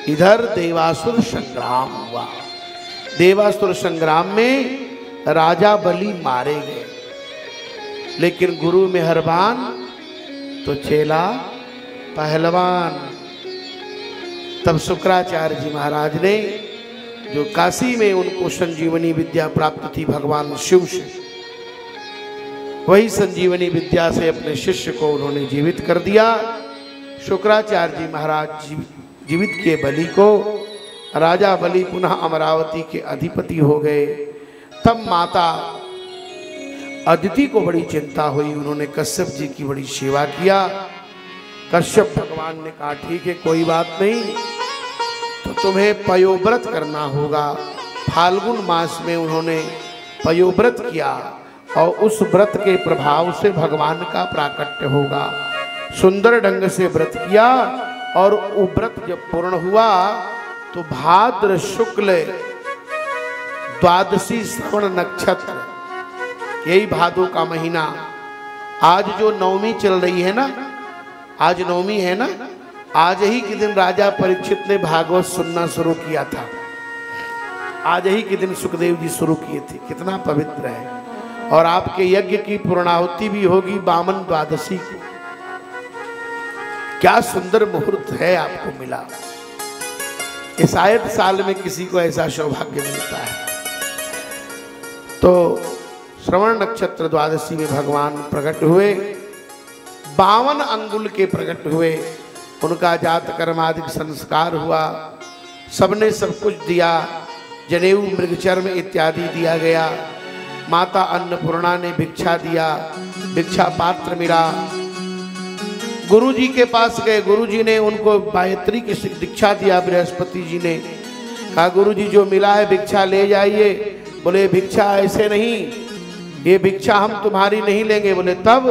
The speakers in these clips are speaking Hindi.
इधर देवासुर संग्राम हुआ। देवासुर संग्राम में राजा बलि मारे गए, लेकिन गुरु मेहरबान तो चेला पहलवान। तब शुक्राचार्य जी महाराज ने, जो काशी में उनको संजीवनी विद्या प्राप्त थी भगवान शिव से, वही संजीवनी विद्या से अपने शिष्य को उन्होंने जीवित कर दिया। शुक्राचार्य जी महाराज जीवित किए बलि को। राजा बलि पुनः अमरावती के अधिपति हो गए। तब माता अदिति को बड़ी चिंता हुई, उन्होंने कश्यप जी की बड़ी सेवा किया। कश्यप भगवान ने कहा ठीक है कोई बात नहीं, तो तुम्हें पयोव्रत करना होगा। फाल्गुन मास में उन्होंने पयोव्रत किया और उस व्रत के प्रभाव से भगवान का प्राकट्य होगा। सुंदर ढंग से व्रत किया और वो व्रत जब पूर्ण हुआ तो भाद्र शुक्ल द्वादशी श्रवण नक्षत्र, यही भादो का महीना, आज जो नवमी चल रही है ना, आज नवमी है ना, आज ही के दिन राजा परीक्षित ने भागवत सुनना शुरू किया था। आज ही के दिन सुखदेव जी शुरू किए थे। कितना पवित्र है। और आपके यज्ञ की पूर्णाहुति भी होगी वामन द्वादशी को। क्या सुंदर मुहूर्त है आपको मिला। ये शायद साल में किसी को ऐसा सौभाग्य मिलता है। तो श्रवण नक्षत्र द्वादशी में भगवान प्रकट हुए, 52 अंगुल के प्रकट हुए। उनका जात कर्मादि संस्कार हुआ, सबने सब कुछ दिया। जनेऊ मृगचर्म इत्यादि दिया गया। माता अन्नपूर्णा ने भिक्षा दिया, भिक्षा पात्र मिला। गुरु जी के पास गए, गुरु जी ने उनको गायत्री की दीक्षा दिया। बृहस्पति जी ने कहा गुरु जी जो मिला है भिक्षा ले जाइए। बोले भिक्षा ऐसे नहीं, ये भिक्षा हम तुम्हारी नहीं लेंगे। बोले तब?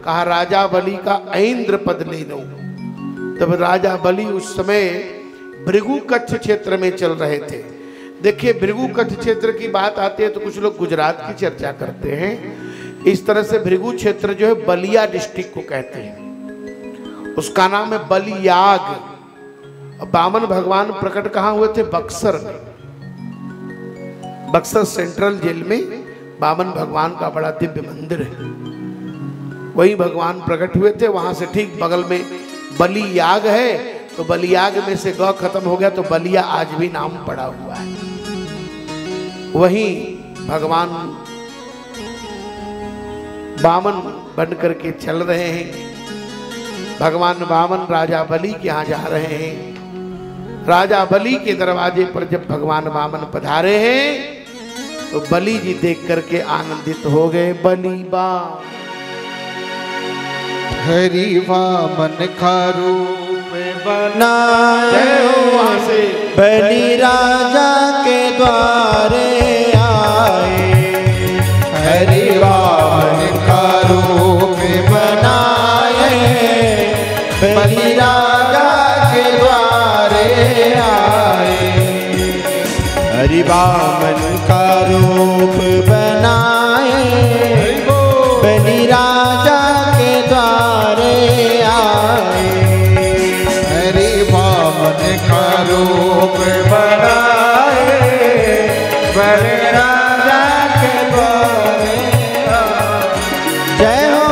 कहा राजा बलि का ऐन्द्र पद ले लो। तब राजा बलि उस समय भृगु कच्छ क्षेत्र में चल रहे थे। देखिए भृगु कच्छ क्षेत्र की बात आती है तो कुछ लोग गुजरात की चर्चा करते हैं। इस तरह से भृगु क्षेत्र जो है बलिया डिस्ट्रिक्ट को कहते हैं, उसका नाम है बलियाग। वामन भगवान प्रकट कहाँ हुए थे? बक्सर में। बक्सर सेंट्रल जेल में वामन भगवान का बड़ा दिव्य मंदिर है, वही भगवान प्रकट हुए थे। वहां से ठीक बगल में बलियाग है, तो बलियाग में से ग खत्म हो गया तो बलिया आज भी नाम पड़ा हुआ है। वहीं भगवान वामन बन करके चल रहे हैं। भगवान वामन राजा बलि के यहाँ जा रहे हैं। राजा बलि के दरवाजे पर जब भगवान वामन पधारे हैं तो बलि जी देख करके आनंदित हो गए। बलि वामन हरि वामन का रूप बनाए, वहां से बलि राजा के द्वारे आए। हरि वामन का रूप बनाए, बलि राजा के द्वारे आए। हरि वामन का रूप बनाए, बलि राजा के द्वारे आए। हरि वामन का रूप बनाए, बलि राजा के द्वारे आए। जय हो।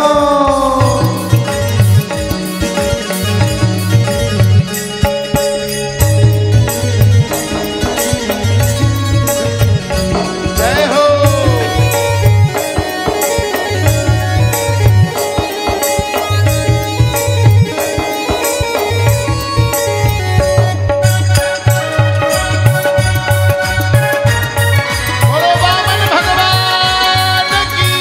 जय हो। बोलो वामन भगवान की।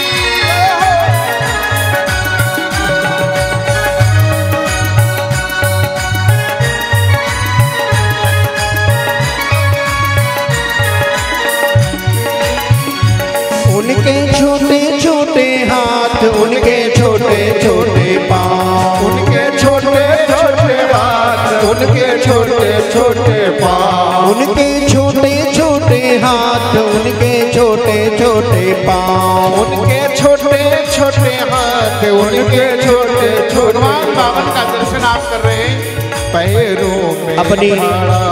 उनके छोटे छोटे हाथ, उनके छोटे छोटे पाँव, उनके छोटे छोटे हाथ, उनके छोटे छोटे पाँव, उनके छोटे छोटे हाथ, उनके छोटे छोटे पाँव, उनके छोटे छोटे हाथ, उनके छोटे छोटे वामन का दर्शन आप कर रहे हैं। पैरों में अपनी माला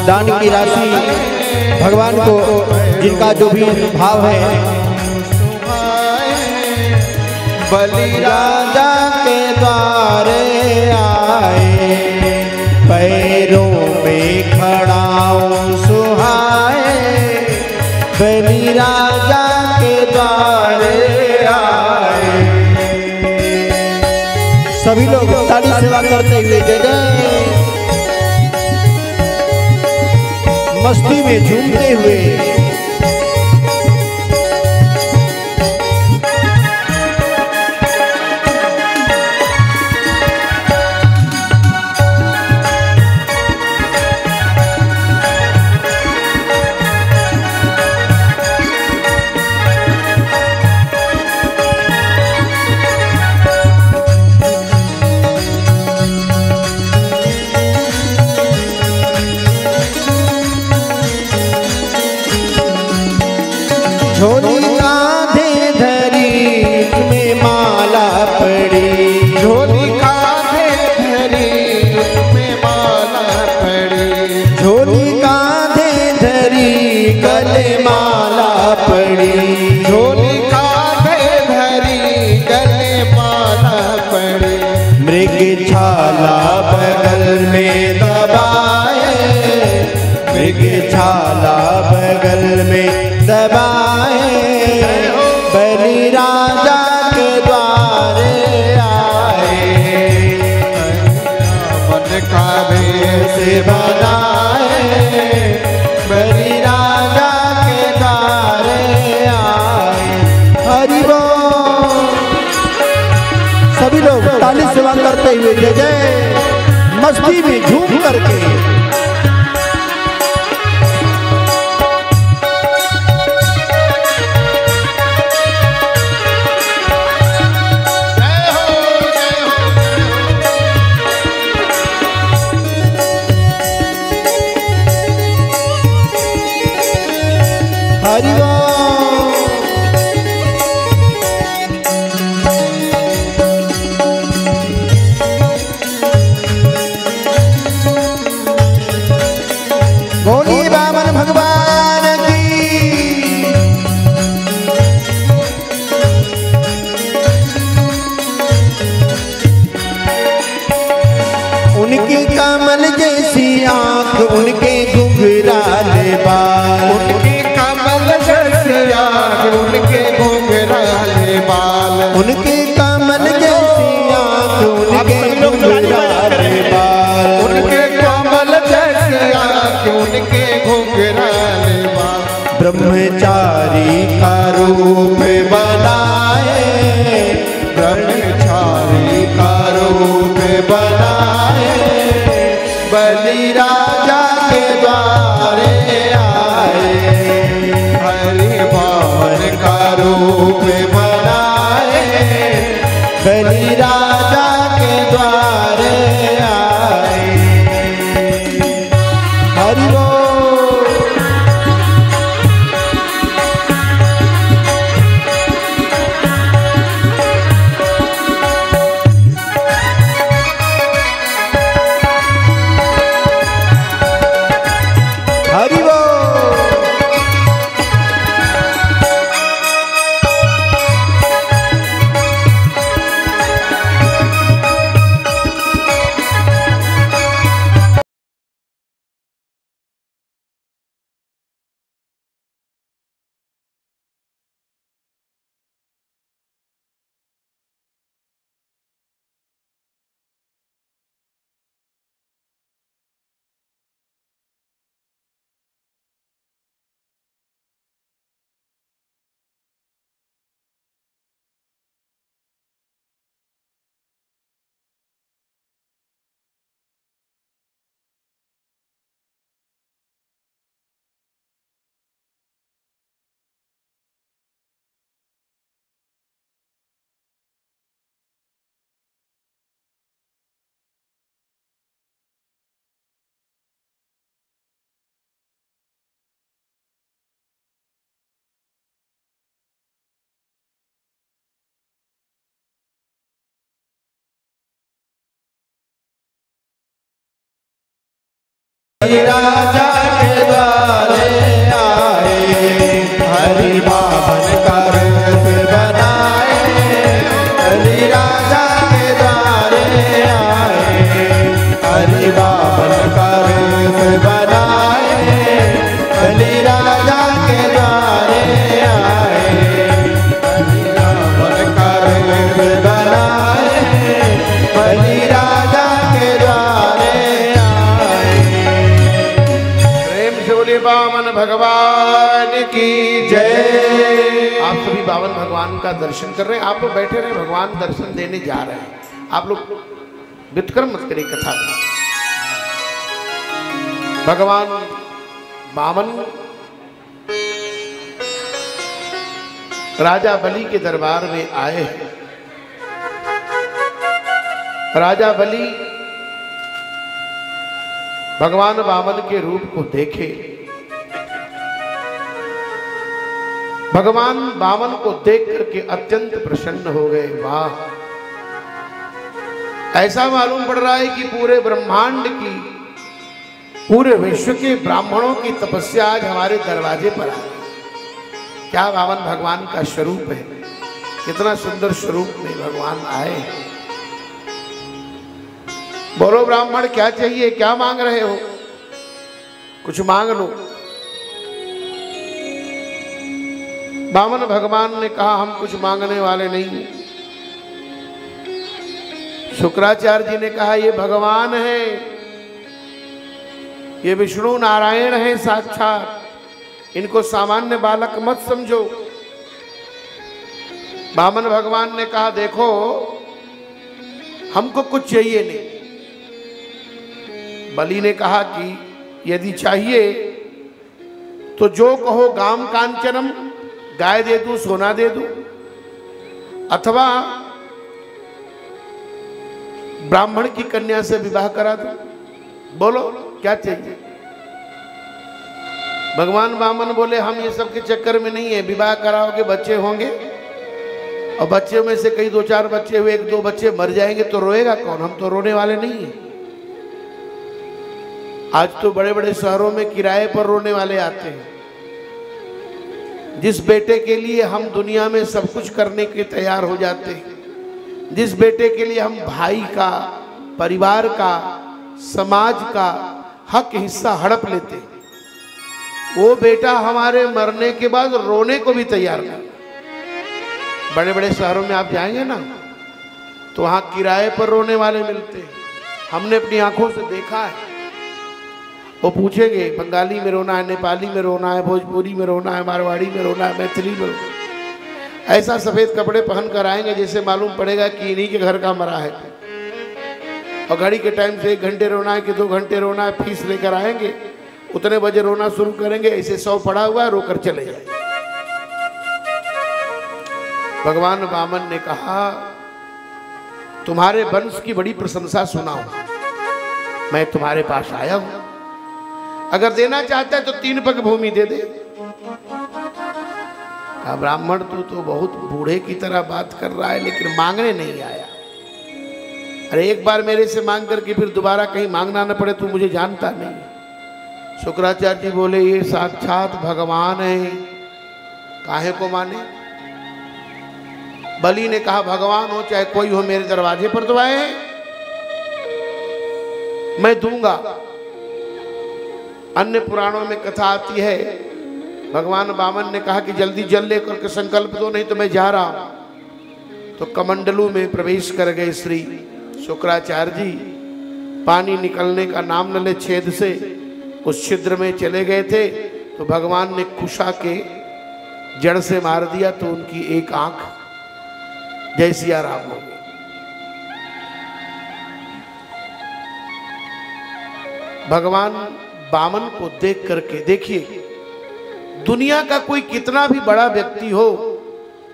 दान की राशि भगवान को जिनका जो भी भाव है बलि राजा के द्वारे आए पैरों में खड़ाऊं सुहाए बलि राजा के द्वारे आए। सभी लोग ताली सेवा करते हुए जय जय मस्ती में झूमते हुए झोली कांधे धरी में माला पड़ी झोली कांधे धरी में माला पड़ी झोली कांधे धरी गले माला पड़ी झोली कांधे धरी गले माला पड़ी मृग छाला बगल में दबाए मृग छाला बगल में दबाए बलि राजा के द्वारे आए मन का भेष बनाए बलि राजा के द्वारे आए। हरि बोल। सभी लोग ताली सेवा करते हुए जय जय मस्ती में झूम करके हरि बोल। बोलिए वामन भगवान की। उनकी कमल जैसी आंख उनके घुंघराले बाल उनके कमल जैसी आंख उनके घुंघराले बाल उनके कमल जैसी आंख उनके घुंघराले बाल उनके कमल जैसी आंख उनके घुंघराले बाल ब्रह्मचारी का रूप बनाए ब्रह्मचारी का रूप बनाए बलि राजा के द्वारे आए हरि भवन का रूप बनाए बलि राजा के द्वारे आए। हरि बोल। हरि बोल। राजा के द्वारे आए, हरि बावन का रस बनाए, हरि राजा के द्वारे आए, हरि बावन का रस बनाए, हरि राजा के द्वारे आए, हरि बावन का रस बनाए, हरि राजा के द्वारे आए। प्रेम से बोले बामन भगवान की जय। आप सभी बावन भगवान का दर्शन कर रहे हैं। आप लोग बैठे रहे, भगवान दर्शन देने जा रहे हैं। आप लोग वितक्रम मत करिए कथा का। भगवान बामन राजा बलि के दरबार में आए हैं। राजा बलि भगवान वामन के रूप को देखे। भगवान वामन को देख करके अत्यंत प्रसन्न हो गए। वाह, ऐसा मालूम पड़ रहा है कि पूरे ब्रह्मांड की, पूरे विश्व के ब्राह्मणों की तपस्या आज हमारे दरवाजे पर आई। क्या वामन भगवान का स्वरूप है, कितना सुंदर स्वरूप में भगवान आए। बोलो ब्राह्मण, क्या चाहिए, क्या मांग रहे हो? कुछ मांग लो। वामन भगवान ने कहा, हम कुछ मांगने वाले नहीं। शुक्राचार्य जी ने कहा, ये भगवान है, ये विष्णु नारायण है साक्षात, इनको सामान्य बालक मत समझो। वामन भगवान ने कहा, देखो हमको कुछ चाहिए नहीं। बलि ने कहा कि यदि चाहिए तो जो कहो, गाम कांचनम, गाय दे दूं, सोना दे दूं, अथवा ब्राह्मण की कन्या से विवाह करा दूं। बोलो क्या चाहिए? भगवान वामन बोले, हम ये सब के चक्कर में नहीं है। विवाह कराओगे, बच्चे होंगे, और बच्चों में से कई 2-4 बच्चे हुए, 1-2 बच्चे मर जाएंगे तो रोएगा कौन? हम तो रोने वाले नहीं है। आज तो बड़े बड़े शहरों में किराए पर रोने वाले आते हैं। जिस बेटे के लिए हम दुनिया में सब कुछ करने के तैयार हो जाते हैं, जिस बेटे के लिए हम भाई का, परिवार का, समाज का हक हिस्सा हड़प लेते हैं, वो बेटा हमारे मरने के बाद रोने को भी तैयार नहीं। बड़े बड़े शहरों में आप जाएंगे ना, तो वहाँ किराए पर रोने वाले मिलते हैं। हमने अपनी आंखों से देखा है। वो पूछेंगे, बंगाली में रोना है, नेपाली में रोना है, भोजपुरी में रोना है, मारवाड़ी में रोना है, मैथिली में रोना है। ऐसा सफ़ेद कपड़े पहन कर आएंगे जैसे मालूम पड़ेगा कि इन्हीं के घर का मरा है। और घड़ी के टाइम से 1 घंटे रोना है कि 2 घंटे रोना है, फीस लेकर आएंगे, उतने बजे रोना शुरू करेंगे। ऐसे 100 पड़ा हुआ है, रोकर चले जाए। भगवान वामन ने कहा, तुम्हारे वंश की बड़ी प्रशंसा सुना हूं, मैं तुम्हारे पास आया हूं। अगर देना चाहता है तो 3 पग भूमि दे दे। कहा, ब्राह्मण तू तो बहुत बूढ़े की तरह बात कर रहा है, लेकिन मांगने नहीं आया। अरे एक बार मेरे से मांग करके फिर दोबारा कहीं मांगना न पड़े, तू मुझे जानता नहीं। शुक्राचार्य जी बोले, ये साक्षात भगवान है, काहे को माने? बलि ने कहा, भगवान हो चाहे कोई हो, मेरे दरवाजे पर तो आए हैं, मैं दूंगा। अन्य पुराणों में कथा आती है, भगवान वामन ने कहा कि जल्दी जल लेकर के संकल्प दो, नहीं तो मैं जा रहा हूं। तो कमंडलू में प्रवेश कर गए श्री शुक्राचार्य जी। पानी निकलने का नाम न ले, छेद से उस छिद्र में चले गए थे। तो भगवान ने कुशा के जड़ से मार दिया, तो उनकी एक आंख जय सिया राम हो गई। भगवान वामन को देख करके, देखिए दुनिया का कोई कितना भी बड़ा व्यक्ति हो,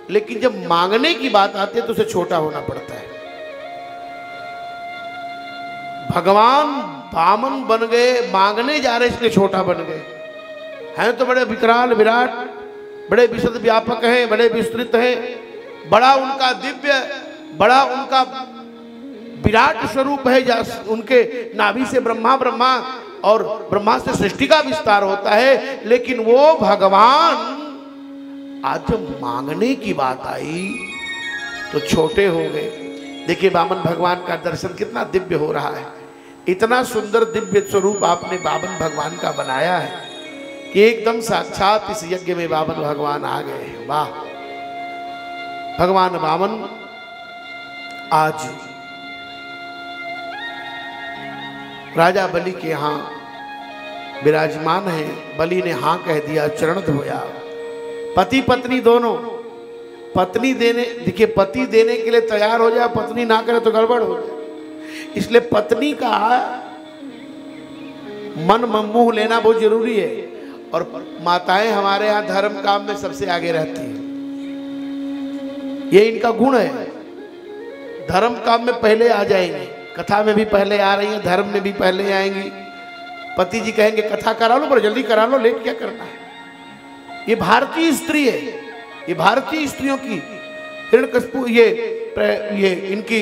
लेकिन जब मांगने की बात आती है तो उसे छोटा होना पड़ता है। भगवान वामन बन गए, मांगने जा रहे इसलिए छोटा बन गए। हैं तो बड़े विकराल विराट, बड़े विशद व्यापक हैं, बड़े विस्तृत हैं, बड़ा उनका दिव्य, बड़ा उनका विराट स्वरूप है। उनके नाभि से ब्रह्मा और ब्रह्मा से सृष्टि का विस्तार होता है, लेकिन वो भगवान आज जब मांगने की बात आई तो छोटे हो गए। देखिए वामन भगवान का दर्शन कितना दिव्य हो रहा है, इतना सुंदर दिव्य स्वरूप आपने वामन भगवान का बनाया है कि एकदम साक्षात इस यज्ञ में वामन भगवान आ गए हैं। वाह, भगवान वामन आज राजा बलि के यहाँ विराजमान है। बलि ने हाँ कह दिया, चरण धोया। पति पत्नी दोनों, पत्नी देने, देखिए पति देने के लिए तैयार हो जाए, पत्नी ना करे तो गड़बड़ हो जाए, इसलिए पत्नी का मन मुंह लेना बहुत जरूरी है। और माताएं हमारे यहाँ धर्म काम में सबसे आगे रहती हैं, ये इनका गुण है। धर्म काम में पहले आ जाएंगी, कथा में भी पहले आ रही हैं, धर्म में भी पहले आएंगी। पति जी कहेंगे कथा करा लो, पर जल्दी करा लो, लेट क्या करना है। ये भारतीय स्त्री है, ये भारतीय स्त्रियों की हिरण्यकशिपु, ये इनकी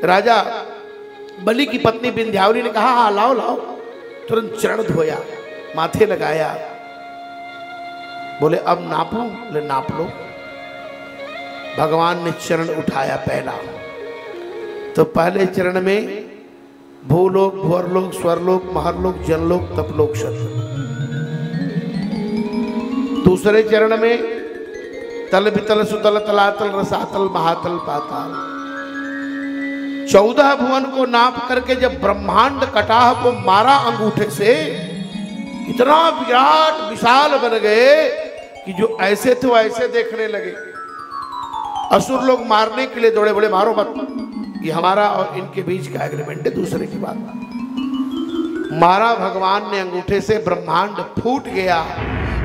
राजा बलि की पत्नी विंध्यावली ने कहा हाँ लाओ लाओ, तुरंत चरण धोया, माथे लगाया, बोले अब नापूं, बोले नाप लो। भगवान ने चरण उठाया पहला, तो पहले चरण में भूलोक, भुवरलोक, स्वरलोक, महरलोक, जनलोक, तपलोक, शतलोक। दूसरे चरण में तल वितल सुतल तलातल रसातल महातल पाताल। 14 भुवन को नाप करके जब ब्रह्मांड कटाह को मारा अंगूठे से, इतना विराट विशाल बन गए कि जो ऐसे थे वो ऐसे देखने लगे। असुर लोग मारने के लिए दौड़े, बोले मारो मत, ये हमारा और इनके बीच का एग्रीमेंट है, दूसरे की बात। मारा भगवान ने अंगूठे से, ब्रह्मांड फूट गया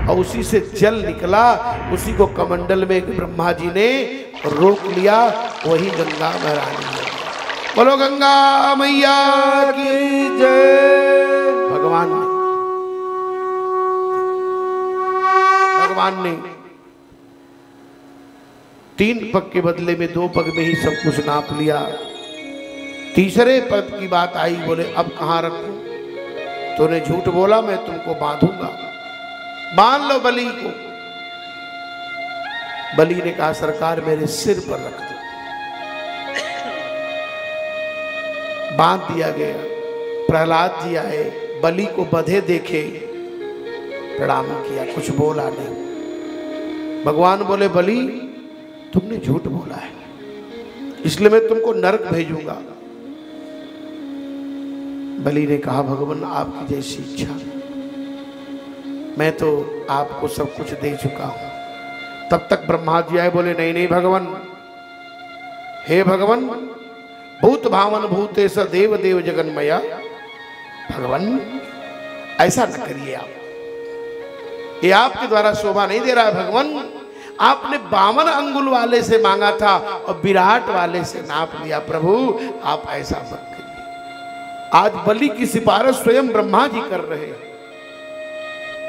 और उसी से जल निकला, उसी को कमंडल में ब्रह्मा जी ने रोक लिया, वही गंगा महारानी है। बोलो गंगा मैया की जय। भगवान ने 3 पग के बदले में 2 पग में ही सब कुछ नाप लिया। तीसरे पग की बात आई, बोले अब कहाँ रखूं? तूने झूठ बोला, मैं तुमको बांधूंगा, बांध लो बलि को। बलि ने कहा सरकार मेरे सिर पर रख दो। बांध दिया गया। प्रहलाद जी आए, बलि को बंधे देखे, प्रणाम किया, कुछ बोला नहीं। भगवान बोले बलि तुमने झूठ बोला है, इसलिए मैं तुमको नरक भेजूंगा। बलि ने कहा भगवान आपकी जैसी इच्छा, मैं तो आपको सब कुछ दे चुका हूं। तब तक ब्रह्मा जी आए, बोले नहीं नहीं भगवान, हे भगवान, भूत भावन भूतेश देव देव जगन्मया, भगवान ऐसा न करिए आप, ये आपके द्वारा शोभा नहीं दे रहा है। भगवान आपने 52 अंगुल वाले से मांगा था और विराट वाले से नाप लिया, प्रभु आप ऐसा मत करिए। आज बलि की सिफारिश स्वयं ब्रह्मा जी कर रहे हैं।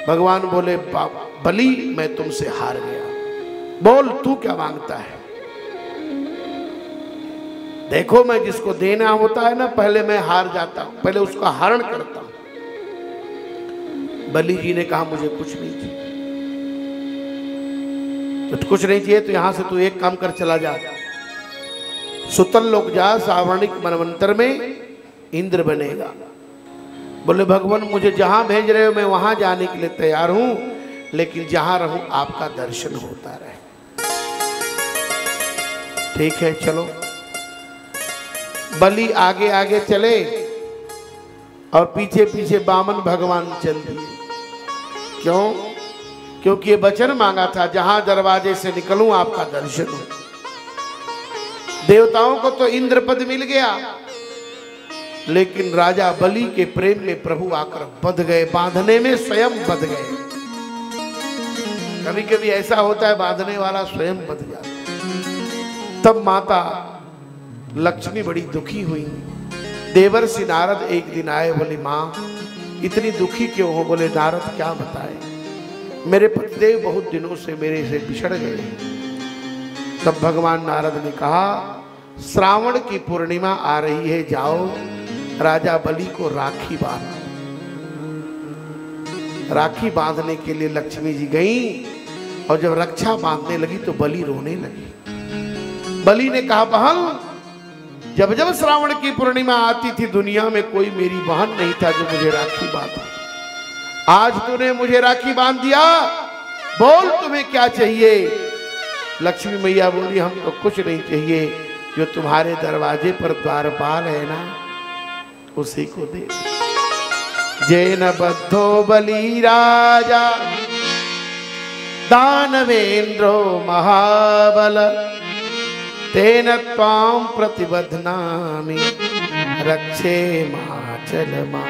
भगवान बोले बलि मैं तुमसे हार गया, बोल तू क्या मांगता है? देखो मैं जिसको देना होता है ना, पहले मैं हार जाता हूं, पहले उसका हरण करता हूं। बलि जी ने कहा मुझे कुछ नहीं चाहिए। तो कुछ नहीं चाहिए तो यहां से तू एक काम कर, चला जा, सुतल लोक जा, सावर्णिक मनवंतर में इंद्र बनेगा। बोले भगवान मुझे जहां भेज रहे हो मैं वहां जाने के लिए तैयार हूं, लेकिन जहां रहूं आपका दर्शन होता रहे। ठीक है चलो। बलि आगे आगे चले और पीछे पीछे वामन भगवान चल दिए। क्यों? क्योंकि ये वचन मांगा था जहां दरवाजे से निकलूं आपका दर्शन हो। देवताओं को तो इंद्र पद मिल गया, लेकिन राजा बलि के प्रेम में प्रभु आकर बंध गए, बांधने में स्वयं बंध गए। कभी कभी ऐसा होता है बांधने वाला स्वयं बंध जाता। तब माता लक्ष्मी बड़ी दुखी हुई। देवर्षि नारद एक दिन आए, बोले माँ इतनी दुखी क्यों हो? बोले नारद क्या बताए, मेरे पतिदेव बहुत दिनों से मेरे से बिछड़ गए। तब भगवान नारद ने कहा श्रावण की पूर्णिमा आ रही है, जाओ राजा बलि को राखी बांधो। राखी बांधने के लिए लक्ष्मी जी गई और जब रक्षा बांधने लगी तो बलि रोने लगी। बलि ने कहा, बहन, जब जब श्रावण की पूर्णिमा आती थी दुनिया में कोई मेरी बहन नहीं था जो मुझे राखी बांधे। आज तूने मुझे राखी बांध दिया, बोल तुम्हें क्या चाहिए। लक्ष्मी मैया बोली, हम तो कुछ नहीं चाहिए, जो तुम्हारे दरवाजे पर द्वारपाल है ना उसी को दे। जैन बद्धो बलि राजा दानवेंद्रो महाबल तेन त्वां प्रतिबध्नामि रक्षे माचल मां।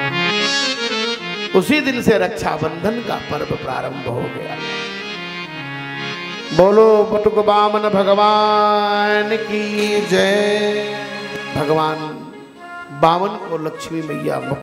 उसी दिन से रक्षाबंधन का पर्व प्रारंभ हो गया। बोलो बटुक बामन भगवान की जय। भगवान बामन को लक्ष्मी मैया